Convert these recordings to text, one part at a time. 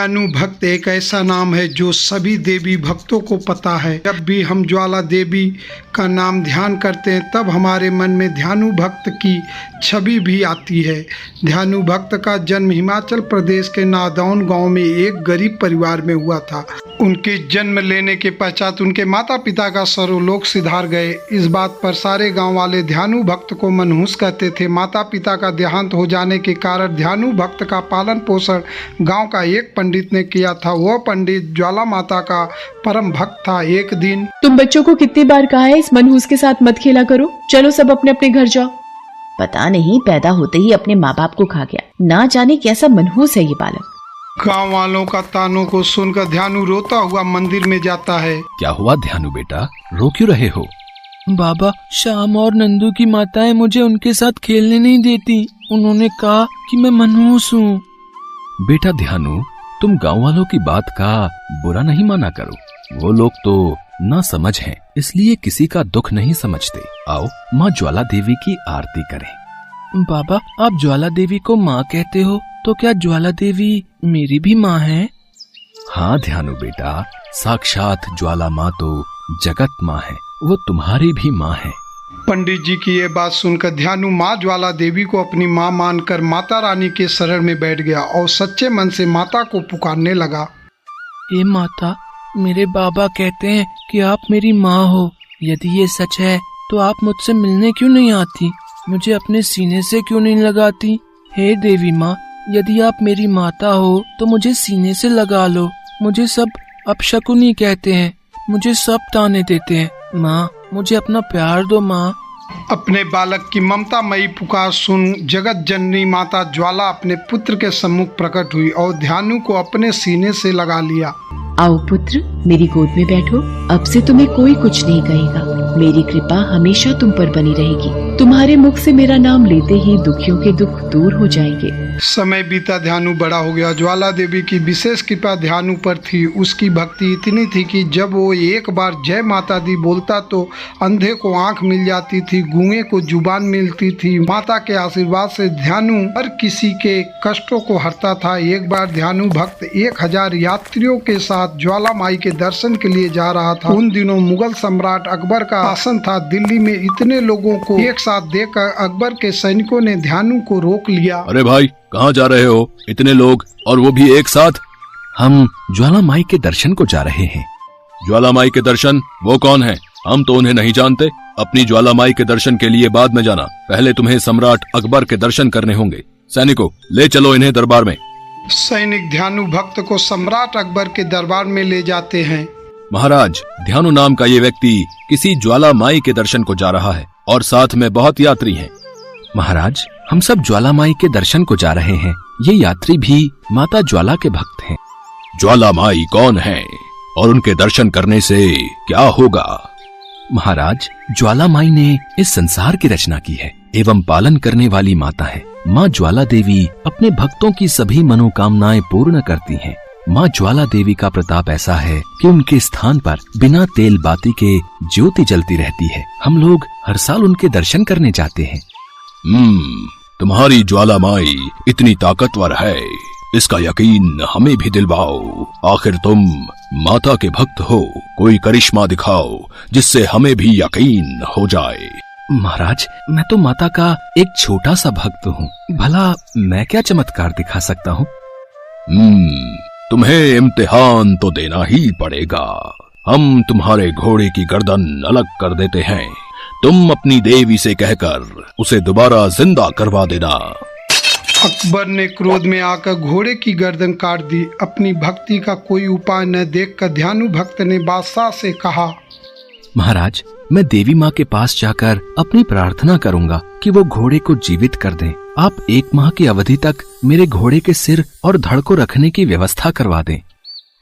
ध्यानु भक्त एक ऐसा नाम है जो सभी देवी भक्तों को पता है। जब भी हम ज्वाला देवी का नाम ध्यान करते हैं तब हमारे मन में ध्यानु भक्त की छवि भी आती है। ध्यानु भक्त का जन्म हिमाचल प्रदेश के नादौन गांव में एक गरीब परिवार में हुआ था। उनके जन्म लेने के पश्चात उनके माता पिता का सर्वलोक सिधार गए। इस बात पर सारे गांव वाले ध्यानु भक्त को मनहूस कहते थे। माता पिता का देहांत हो जाने के कारण ध्यानु भक्त का पालन पोषण गांव का एक पंडित ने किया था। वह पंडित ज्वाला माता का परम भक्त था। एक दिन, तुम बच्चों को कितनी बार कहा है इस मनहूस के साथ मत खेला करो, चलो सब अपने अपने घर जाओ। पता नहीं पैदा होते ही अपने माँ बाप को खा गया, ना जाने कैसा मनहूस है ये बालक। गांव वालों का तानों को सुनकर ध्यानु रोता हुआ मंदिर में जाता है। क्या हुआ ध्यानु बेटा, रो क्यों रहे हो? बाबा, श्याम और नंदू की माताएं मुझे उनके साथ खेलने नहीं देती। उन्होंने कहा कि मैं मनहूस हूँ। बेटा ध्यानु, तुम गांव वालों की बात का बुरा नहीं माना करो। वो लोग तो ना समझ हैं, इसलिए किसी का दुख नहीं समझते। आओ माँ ज्वाला देवी की आरती करें। बाबा, आप ज्वाला देवी को माँ कहते हो, तो क्या ज्वाला देवी मेरी भी माँ है? हाँ ध्यानु बेटा, साक्षात ज्वाला माँ तो जगत माँ है, वो तुम्हारी भी माँ है। पंडित जी की ये बात सुनकर ध्यानु माँ ज्वाला देवी को अपनी माँ मानकर माता रानी के शरण में बैठ गया और सच्चे मन से माता को पुकारने लगा। हे माता, मेरे बाबा कहते हैं कि आप मेरी माँ हो। यदि ये सच है तो आप मुझसे मिलने क्यों नहीं आती, मुझे अपने सीने से क्यों नहीं लगाती? हे देवी माँ, यदि आप मेरी माता हो तो मुझे सीने से लगा लो। मुझे सब अपशकुनी कहते हैं, मुझे सब ताने देते हैं। माँ, मुझे अपना प्यार दो माँ। अपने बालक की ममतामयी पुकार सुन जगत जननी माता ज्वाला अपने पुत्र के सम्मुख प्रकट हुई और ध्यानु को अपने सीने से लगा लिया। आओ पुत्र, मेरी गोद में बैठो। अब से तुम्हें कोई कुछ नहीं कहेगा। मेरी कृपा हमेशा तुम पर बनी रहेगी। तुम्हारे मुख से मेरा नाम लेते ही दुखियों के दुख दूर हो जाएंगे। समय बीता, ध्यानु बड़ा हो गया। ज्वाला देवी की विशेष कृपा ध्यानु पर थी। उसकी भक्ति इतनी थी कि जब वो एक बार जय माता दी बोलता तो अंधे को आंख मिल जाती थी, गूंगे को जुबान मिलती थी। माता के आशीर्वाद से ध्यानु हर किसी के कष्टों को हरता था। एक बार ध्यानु भक्त 1000 यात्रियों के साथ ज्वाला माई के दर्शन के लिए जा रहा था। उन दिनों मुगल सम्राट अकबर का शासन था। दिल्ली में इतने लोगों को एक साथ देखकर अकबर के सैनिकों ने ध्यानु को रोक लिया। अरे भाई, कहाँ जा रहे हो? इतने लोग और वो भी एक साथ? हम ज्वाला माई के दर्शन को जा रहे हैं। ज्वाला माई के दर्शन? वो कौन है? हम तो उन्हें नहीं जानते। अपनी ज्वाला माई के दर्शन के लिए बाद में जाना, पहले तुम्हें सम्राट अकबर के दर्शन करने होंगे। सैनिकों, ले चलो इन्हें दरबार में। सैनिक ध्यानु भक्त को सम्राट अकबर के दरबार में ले जाते हैं। महाराज, ध्यानु नाम का ये व्यक्ति किसी ज्वाला माई के दर्शन को जा रहा है और साथ में बहुत यात्री हैं। महाराज, हम सब ज्वाला माई के दर्शन को जा रहे हैं। ये यात्री भी माता ज्वाला के भक्त हैं। ज्वाला माई कौन है और उनके दर्शन करने से क्या होगा? महाराज, ज्वाला माई ने इस संसार की रचना की है एवं पालन करने वाली माता है। माँ ज्वाला देवी अपने भक्तों की सभी मनोकामनाएं पूर्ण करती हैं। माँ ज्वाला देवी का प्रताप ऐसा है कि उनके स्थान पर बिना तेल बाती के ज्योति जलती रहती है। हम लोग हर साल उनके दर्शन करने जाते हैं। तुम्हारी ज्वाला माई इतनी ताकतवर है, इसका यकीन हमें भी दिलवाओ। आखिर तुम माता के भक्त हो, कोई करिश्मा दिखाओ जिससे हमें भी यकीन हो जाए। महाराज, मैं तो माता का एक छोटा सा भक्त हूँ, भला मैं क्या चमत्कार दिखा सकता हूँ? तुम्हें इम्तिहान तो देना ही पड़ेगा। हम तुम्हारे घोड़े की गर्दन अलग कर देते हैं। तुम अपनी देवी से कहकर उसे दोबारा जिंदा करवा देना। अकबर ने क्रोध में आकर घोड़े की गर्दन काट दी। अपनी भक्ति का कोई उपाय न देखकर ध्यानु भक्त ने बादशाह से कहा, महाराज, मैं देवी माँ के पास जाकर अपनी प्रार्थना करूंगा कि वो घोड़े को जीवित कर दें। आप 1 माह की अवधि तक मेरे घोड़े के सिर और धड़ को रखने की व्यवस्था करवा दें।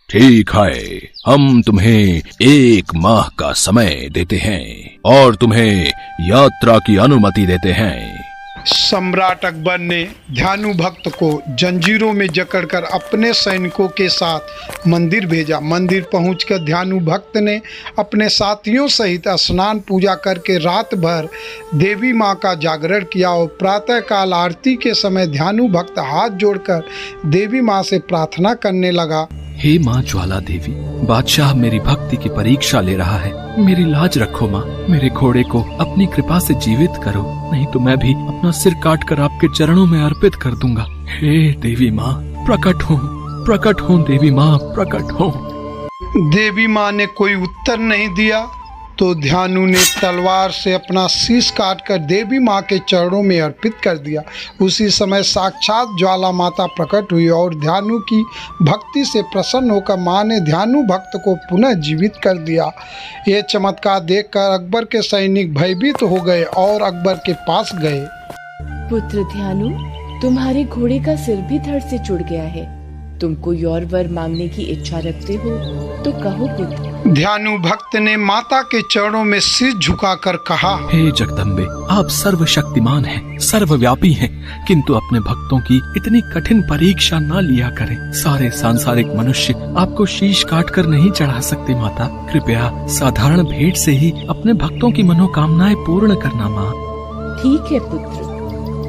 ठीक है, हम तुम्हें 1 माह का समय देते हैं और तुम्हें यात्रा की अनुमति देते हैं। सम्राट अकबर ने ध्यानु भक्त को जंजीरों में जकड़कर अपने सैनिकों के साथ मंदिर भेजा। मंदिर पहुंचकर ध्यानु भक्त ने अपने साथियों सहित स्नान पूजा करके रात भर देवी माँ का जागरण किया और प्रातःकाल आरती के समय ध्यानु भक्त हाथ जोड़कर देवी माँ से प्रार्थना करने लगा। हे माँ ज्वाला देवी, बादशाह मेरी भक्ति की परीक्षा ले रहा है। मेरी लाज रखो माँ, मेरे घोड़े को अपनी कृपा से जीवित करो, नहीं तो मैं भी अपना सिर काटकर आपके चरणों में अर्पित कर दूंगा। हे देवी माँ प्रकट हो देवी माँ प्रकट हो। देवी माँ ने कोई उत्तर नहीं दिया तो ध्यानु ने तलवार से अपना शीश काटकर देवी माँ के चरणों में अर्पित कर दिया। उसी समय साक्षात ज्वाला माता प्रकट हुई और ध्यानु की भक्ति से प्रसन्न होकर माँ ने ध्यानु भक्त को पुनः जीवित कर दिया। ये चमत्कार देखकर अकबर के सैनिक भयभीत हो गए और अकबर के पास गए। पुत्र ध्यानु, तुम्हारे घोड़े का सिर भी धड़ से जुड़ गया है। तुम कोई और वर मांगने की इच्छा रखते हो तो कहो पुत्र। ध्यानु भक्त ने माता के चरणों में सिर झुकाकर कहा, हे जगदम्बे, आप सर्वशक्तिमान हैं, सर्वव्यापी हैं, किंतु अपने भक्तों की इतनी कठिन परीक्षा न लिया करें। सारे सांसारिक मनुष्य आपको शीश काट कर नहीं चढ़ा सकते माता। कृपया साधारण भेंट से ही अपने भक्तों की मनोकामनाएं पूर्ण करना माँ। ठीक है पुत्र,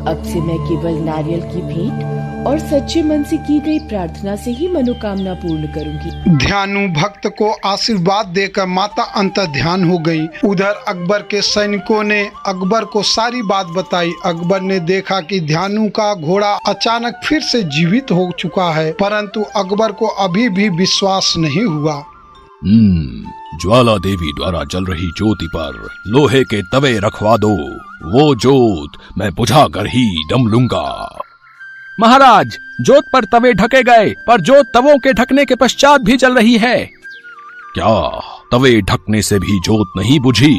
अब से मैं केवल नारियल की भेंट और सच्चे मन से की गई प्रार्थना से ही मनोकामना पूर्ण करूंगी। ध्यानु भक्त को आशीर्वाद देकर माता अंतर्ध्यान हो गई। उधर अकबर के सैनिकों ने अकबर को सारी बात बताई। अकबर ने देखा कि ध्यानु का घोड़ा अचानक फिर से जीवित हो चुका है, परंतु अकबर को अभी भी विश्वास नहीं हुआ। ज्वाला देवी द्वारा जल रही ज्योति पर लोहे के तवे रखवा दो, वो ज्योत मैं बुझा कर ही दम लूंगा। महाराज, ज्योत पर तवे ढके गए, पर ज्योत तवों के ढकने के पश्चात भी जल रही है। क्या तवे ढकने से भी ज्योत नहीं बुझी?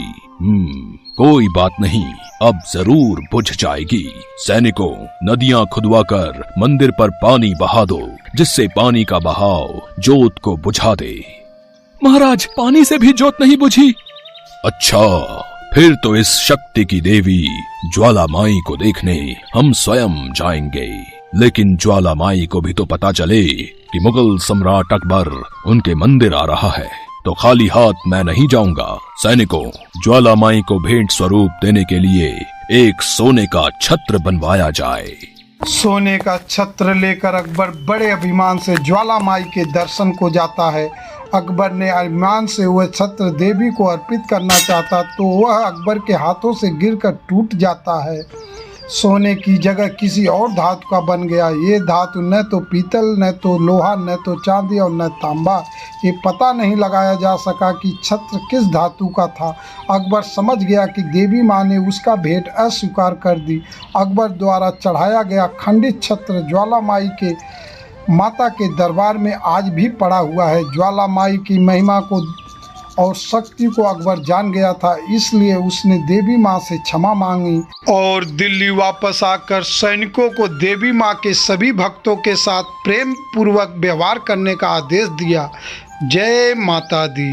कोई बात नहीं, अब जरूर बुझ जाएगी। सैनिकों, नदियां खुदवाकर मंदिर पर पानी बहा दो, जिससे पानी का बहाव ज्योत को बुझा दे। महाराज, पानी से भी ज्योत नहीं बुझी। अच्छा, फिर तो इस शक्ति की देवी ज्वाला माई को देखने हम स्वयं जाएंगे। लेकिन ज्वाला माई को भी तो पता चले कि मुगल सम्राट अकबर उनके मंदिर आ रहा है, तो खाली हाथ मैं नहीं जाऊंगा। सैनिकों, ज्वाला माई को भेंट स्वरूप देने के लिए एक सोने का छत्र बनवाया जाए। सोने का छत्र लेकर अकबर बड़े अभिमान से ज्वाला माई के दर्शन को जाता है। अकबर ने अभिमान से वह छत्र देवी को अर्पित करना चाहता तो वह अकबर के हाथों से गिरकर टूट जाता है। सोने की जगह किसी और धातु का बन गया। ये धातु न तो पीतल, न तो लोहा, न तो चांदी और न तांबा। ये पता नहीं लगाया जा सका कि छत्र किस धातु का था। अकबर समझ गया कि देवी माँ ने उसका भेंट अस्वीकार कर दी। अकबर द्वारा चढ़ाया गया खंडित छत्र ज्वाला माई के माता के दरबार में आज भी पड़ा हुआ है। ज्वाला माई की महिमा को और शक्ति को अकबर जान गया था, इसलिए उसने देवी माँ से क्षमा मांगी और दिल्ली वापस आकर सैनिकों को देवी माँ के सभी भक्तों के साथ प्रेम पूर्वक व्यवहार करने का आदेश दिया। जय माता दी।